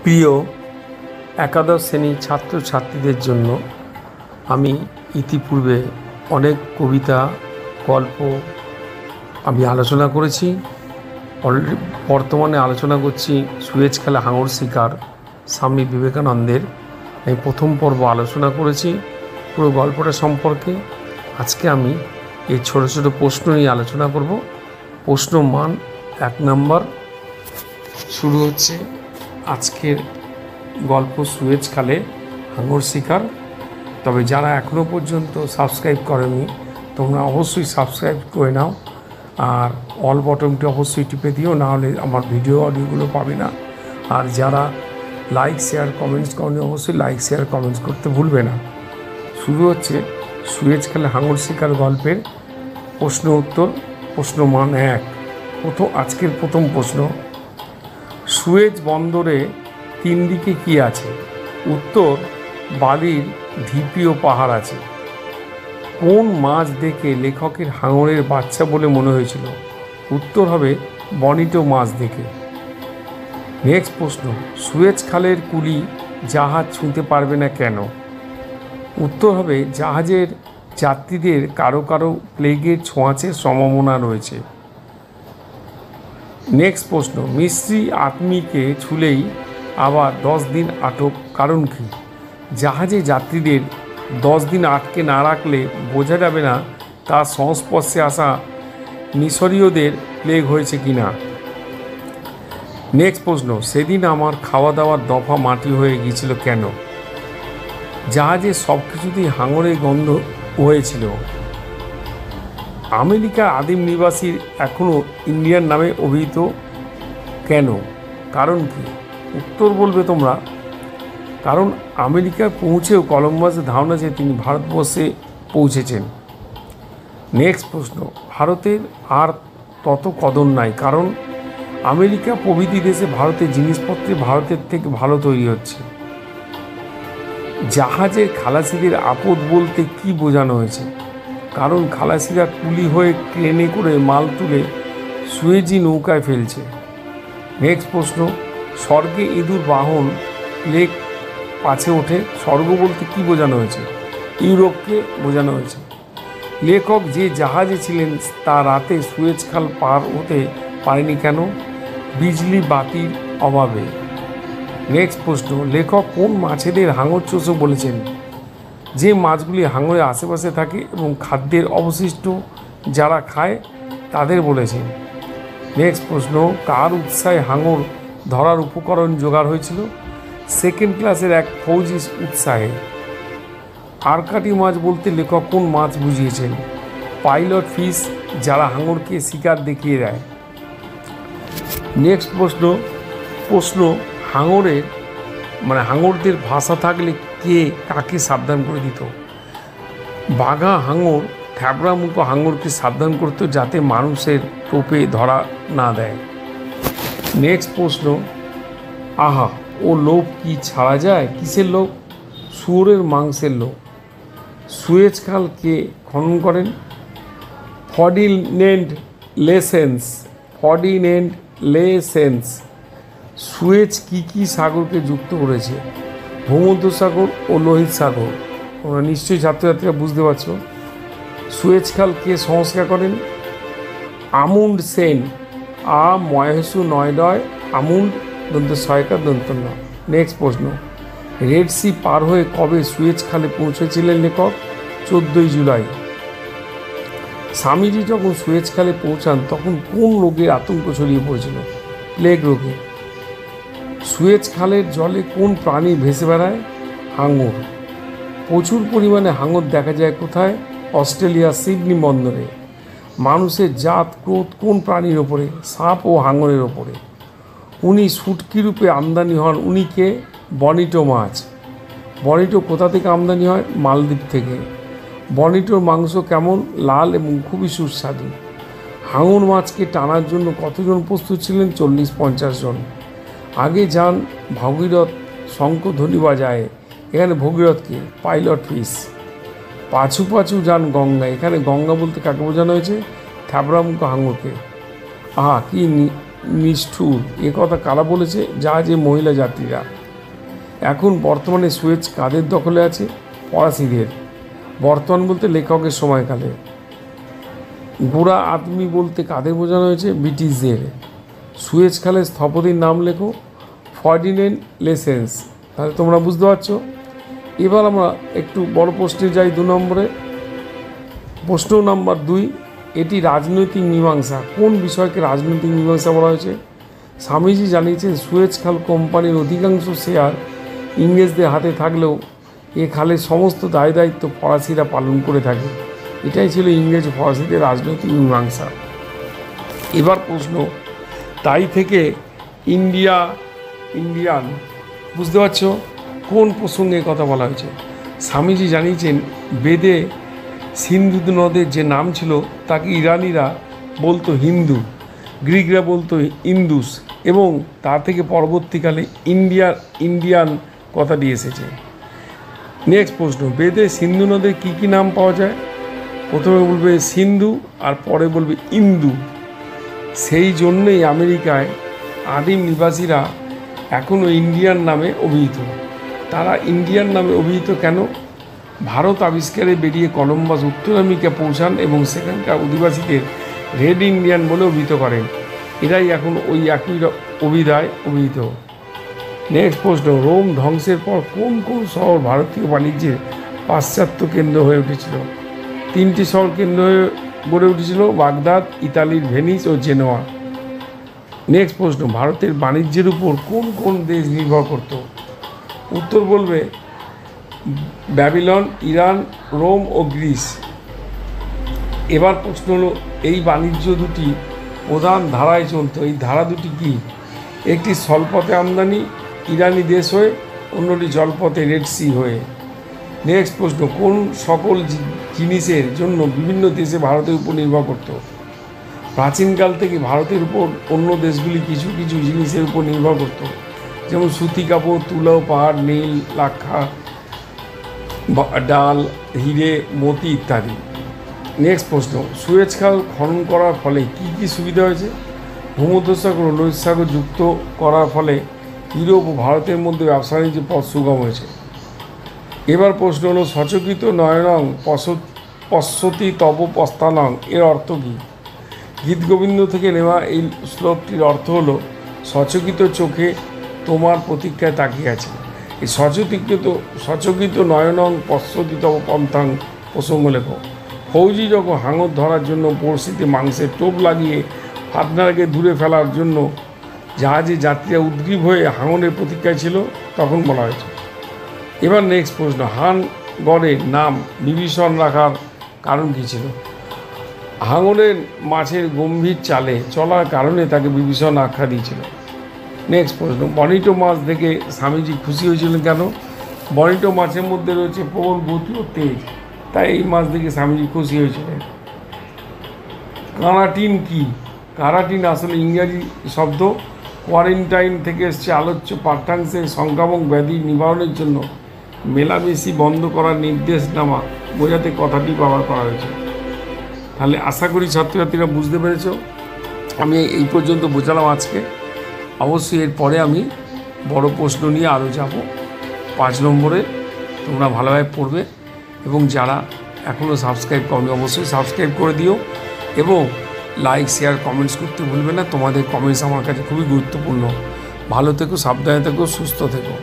প্রিয় একাদশ শ্রেণীর ছাত্রছাত্রীদের জন্য আমি ইতিপূর্বে অনেক কবিতা গল্প আমি আলোচনা করেছি। বর্তমানে আলোচনা করছি সুয়েজ খালে হাঙর শিকার স্বামী বিবেকানন্দের। আমি প্রথম পর্ব আলোচনা করেছি পুরো গল্পটা সম্পর্কে। আজকে আমি এই ছোট ছোট প্রশ্ন নিয়ে আলোচনা করব। প্রশ্ন মান 1 নম্বর। শুরু হচ্ছে আজকের গল্প সুয়েজ খালে হাঙর শিকার। তবে যারা এখনও পর্যন্ত সাবস্ক্রাইব করেনি তোমরা অবশ্যই সাবস্ক্রাইব করে নাও, আর অল বটনটি অবশ্যই টিপে দিও, নাহলে আমার ভিডিও অডিওগুলো পাবে না। আর যারা লাইক শেয়ার কমেন্টস করেনি অবশ্যই লাইক শেয়ার কমেন্টস করতে ভুলবে না। শুরু হচ্ছে সুয়েজ খালে হাঙর শিকার গল্পের প্রশ্ন উত্তর। প্রশ্ন মান 1। আজকের প্রথম প্রশ্ন, সুয়েজ বন্দরে 3 দিকে কি আছে? উত্তর, বালির ঢিপি ও পাহাড় আছে। কোন মাছ দেখে লেখকের হাঙরের বাচ্চা বলে মনে হয়েছিল? উত্তর হবে বনিটো মাছ দেখে। নেক্সট প্রশ্ন, সুয়েজ খালের কুলি জাহাজ ছুঁতে পারবে না কেন? উত্তর হবে জাহাজের যাত্রীদের কারো কারো প্লেগের ছোঁয়াচের সম্ভাবনা রয়েছে। নেক্সট প্রশ্ন, মিস্ত্রি আদমিকে ছুলেই আবার 10 দিন আটক, কারণ কি? জাহাজে যাত্রীদের 10 দিন আটকে না রাখলে বোঝা যাবে না তার সংস্পর্শে আসা মিশরীয়দের প্লেগ হয়েছে কি না। নেক্সট প্রশ্ন, সেদিন আমার খাওয়া দাওয়ার দফা মাটি হয়ে গিয়েছিল কেন? জাহাজে সব কিছুতেই হাঙরের গন্ধ হয়েছিল। আমেরিকার আদিম নিবাসী এখনও ইন্ডিয়ান নামে অভিহিত কেন? কারণ কি? উত্তর বলবে তোমরা, কারণ আমেরিকা পৌঁছেও কলম্বাসের ধারণা যে তিনি ভারতবর্ষে পৌঁছেছেন। নেক্সট প্রশ্ন, ভারতের আর তত কদর নাই, কারণ আমেরিকা প্রভৃতি দেশে ভারতের জিনিসপত্রে ভারতের থেকে ভালো তৈরি হচ্ছে। জাহাজের খালাসিদের আপদ বলতে কি বোঝানো হয়েছে? কারণ খালাসিরা কুলি হয়ে ট্রেনে করে মাল তুলে সুয়েজি নৌকায় ফেলছে। নেক্সট প্রশ্ন, স্বর্গে ইঁদুর বাহন লেক পাছে ওঠে। স্বর্গ বলতে কি বোঝানো হয়েছে? ইউরোপকে বোঝানো হয়েছে। লেখক যে জাহাজে ছিলেন তা রাতে সুয়েজ খাল পার হতে পারেনি কেন? বিজলি বাতির অভাবে। নেক্সট প্রশ্ন, লেখক কোন মাছেদের হাঙর চোষো বলেছেন? যে মাছগুলি হাঙরের আশেপাশে থাকে এবং খাদ্যের অবশিষ্ট যারা খায় তাদের বলেছেন। নেক্সট প্রশ্ন, কার উৎসাহে হাঙর ধরার উপকরণ জোগাড় হয়েছিল? সেকেন্ড ক্লাসের এক ফৌজি উৎসাহে। আরকাটি মাছ বলতে লেখক কোন মাছ বুঝিয়েছেন? পাইলট ফিশ, যারা হাঙরকে শিকার দেখিয়ে দেয়। নেক্সট প্রশ্ন, হাঙরদের ভাষা থাকলে কে কাকে সাবধান করে দিত? বাঘা হাঙর থ্যাবড়া মুখো হাঙরকে সাবধান করত যাতে মানুষের টোপে ধরা না দেয়। নেক্সট প্রশ্ন, আহা ও লোভ কি ছাড়া যায়? কিসের লোভ? শুয়োরের মাংসের লোভ। সুয়েজ খাল কে খনন করেন? Ferdinand lessons. সুয়েজ কি সাগরকে যুক্ত করেছে? ভূমধ্যসাগর ও লোহিত সাগর। তোমরা নিশ্চয়ই ছাত্রছাত্রীরা বুঝতে পারছো। সুয়েজ খাল কে সংস্কার করেন? আমুন্ড সেন। ময়হসু নয়ডয় আমুন্ড দন্ত সয়কার দন্ত ন। নেক্সট প্রশ্ন, রেড সি পার হয়ে কবে সুয়েজ খালে পৌঁছেছিলেন লেখক? 14 জুলাই। স্বামীজি যখন সুয়েজ খালে পৌঁছান তখন কোন রোগের আতঙ্ক ছড়িয়ে পড়েছিল? প্লেগ রোগে। সুয়েজ খালের জলে কোন প্রাণী ভেসে বেড়ায়? হাঙর। প্রচুর পরিমাণে হাঙর দেখা যায় কোথায়? অস্ট্রেলিয়ার সিডনি বন্দরে। মানুষের জাত ক্রোধ কোন প্রাণীর ওপরে? সাপ ও হাঙরের ওপরে। উনি শুটকি রূপে আমদানি হন, উনি কে? বনিটো মাছ। বনিটো কোথা থেকে আমদানি হয়? মালদ্বীপ থেকে। বনিটোর মাংস কেমন? লাল এবং খুবই সুস্বাদু। হাঙর মাছকে টানার জন্য কতজন প্রস্তুত ছিলেন? 40-50 জন। আগে যান ভগীরথ, শঙ্খধ্বনি বাজায়। এখানে ভগীরথকে পাইলট ফিশ। পাছু পাছু যান গঙ্গা। এখানে গঙ্গা বলতে কাকে বোঝানো হয়েছে? থ্যাবড়া মুখো হাঙরকে। কি নিষ্ঠুর এ কথা কারা বলেছে? জাহাজে মহিলা যাত্রীরা। এখন বর্তমানে সুয়েজ কাদের দখলে আছে? ফরাসিদের। বর্তমান বলতে লেখকের সময়কালে। গোড়া আদমি বলতে কাদের বোঝানো হয়েছে? ব্রিটিশদের। সুয়েজ খালের স্থপতির নাম লেখো, ফার্ডিন্যান্ড লেসেন্স। তাহলে তোমরা বুঝতে পারছো। এবার আমরা একটু বড় প্রশ্নে যাই 2 নম্বরে। প্রশ্ন নাম্বার 2, এটি রাজনৈতিক মীমাংসা। কোন বিষয়কে রাজনৈতিক মীমাংসা বলা হয়েছে? স্বামীজি জানিয়েছেন সুয়েজ খাল কোম্পানির অধিকাংশ শেয়ার ইংরেজদের হাতে থাকলেও এ খালের সমস্ত দায় দায়িত্ব ফরাসিরা পালন করে থাকে। এটাই ছিল ইংরেজ ফরাসিদের রাজনৈতিক মীমাংসা। এবার প্রশ্ন, তাই থেকে ইন্ডিয়ান, বুঝতে পারছো কোন প্রসঙ্গে কথা বলা হয়েছে? স্বামীজি জানিয়েছেন বেদে সিন্ধু নদের যে নাম ছিল তাকে ইরানিরা বলতো হিন্দু, গ্রিকরা বলতো ইন্দুস, এবং তা থেকে পরবর্তীকালে ইন্ডিয়ান কথাটি এসেছে। নেক্সট প্রশ্ন, বেদে সিন্ধু নদের কী কী নাম পাওয়া যায়? প্রথমে বলবে সিন্ধু আর পরে বলবে ইন্দু। সেই জন্যেই আমেরিকায় আদিম নিবাসীরা এখনও ইন্ডিয়ান নামে অভিহিত। তারা ইন্ডিয়ান নামে অভিহিত কেন? ভারত আবিষ্কারে বেরিয়ে কলম্বাস উত্তর আমেরিকা পৌঁছান এবং সেখানকার অধিবাসীদের রেড ইন্ডিয়ান বলে অভিহিত করেন। এরাই এখন ওই একই অভিধায় অভিহিত। নেক্সট প্রশ্ন, রোম ধ্বংসের পর কোন কোন শহর ভারতীয় বাণিজ্যের পাশ্চাত্য কেন্দ্র হয়ে উঠেছিল? 3টি শহর কেন্দ্র হয়ে গড়ে উঠেছিল, বাগদাদ, ইতালির ভেনিস ও জেনোয়া। নেক্সট প্রশ্ন, ভারতের বাণিজ্যের উপর কোন কোন দেশ নির্ভর করত? উত্তর বলবে ব্যাবিলন, ইরান, রোম ও গ্রিস। এবার প্রশ্ন হলো, এই বাণিজ্য দুটি প্রধান ধারায় চলত। এই ধারা দুটি কি? একটি স্থলপথে আমদানি ইরানি দেশ হয়ে, অন্যটি জলপথে রেড সি হয়ে। নেক্সট প্রশ্ন, কোন সকল জিনিসের জন্য বিভিন্ন দেশে ভারতের উপর নির্ভর করত? প্রাচীনকাল থেকে ভারতের উপর অন্য দেশগুলি কিছু কিছু জিনিসের উপর নির্ভর করত, যেমন সুতি কাপড়, তুলো, পাহাড়, নীল, লাক্ষা, ডাল, হিরে, মতি ইত্যাদি। নেক্সট প্রশ্ন, সুয়েজ খাল খনন করার ফলে কি কি সুবিধা হয়েছে? ভূমধ্যসাগর ও লোহিত সাগর যুক্ত করার ফলে ইউরোপ ও ভারতের মধ্যে ব্যবসা বাণিজ্যের পথ সুগম হয়েছে। এবার প্রশ্ন হলো, সচকিত নয়নং পশ্যতি তব পস্তানং এর অর্থ কী? গীতগোবিন্দ থেকে নেওয়া এই শ্লোকটির অর্থ হলো, সচকিত চোখে তোমার প্রতীক্ষায় তাকিয়ে আছে। এই সচকিত নয়নং পশ্যতি তব পন্থাং প্রসঙ্গ লেখো। ফৌজি যখন হাঙর ধরার জন্য বড়শিতে মাংসের টোপ লাগিয়ে ফাতনাকে দূরে ফেলার জন্য জাহাজে যাত্রীরা উদ্গ্রীব হয়ে হাঙরের প্রতীক্ষায় ছিল, তখন বলা হয়েছে। এবার নেক্সট প্রশ্ন, হান গড়ের নাম বিভীষণ রাখার কারণ কী ছিল? হাঙরের মাছের গম্ভীর চালে চলার কারণে তাকে বিভীষণ আখ্যা দিয়েছিল। নেক্সট প্রশ্ন, বনিটো মাছ দেখে স্বামীজি খুশি হয়েছিলেন কেন? বনিটো মাছের মধ্যে রয়েছে প্রবল গতি ও তেজ, তাই এই মাছ দেখে স্বামীজি খুশি হয়েছিলেন। কারাটিন কি? কারাটিন আসলে ইংরাজি শব্দ, কোয়ারেন্টাইন থেকে এসছে আলোচ্য পাঠ্যাংশের সংক্রামক ব্যাধি নিবারণের জন্য মেলামেশি বন্ধ করার নির্দেশনামা বোঝাতে কথাটি ব্যবহার করা হয়েছে। তাহলে আশা করি ছাত্রছাত্রীরা বুঝতে পেরেছ। আমি এই পর্যন্ত বোঝালাম আজকে। অবশ্যই এরপরে আমি বড় প্রশ্ন নিয়ে আরও যাব 5 নম্বরে। তোমরা ভালোভাবে পড়বে এবং যারা এখনও সাবস্ক্রাইব করবে অবশ্যই সাবস্ক্রাইব করে দিও এবং লাইক, শেয়ার, কমেন্টস করতে ভুলবে না। তোমাদের কমেন্টস আমার কাছে খুবই গুরুত্বপূর্ণ। ভালো থেকো, সাবধানে থেকো, সুস্থ থেকো।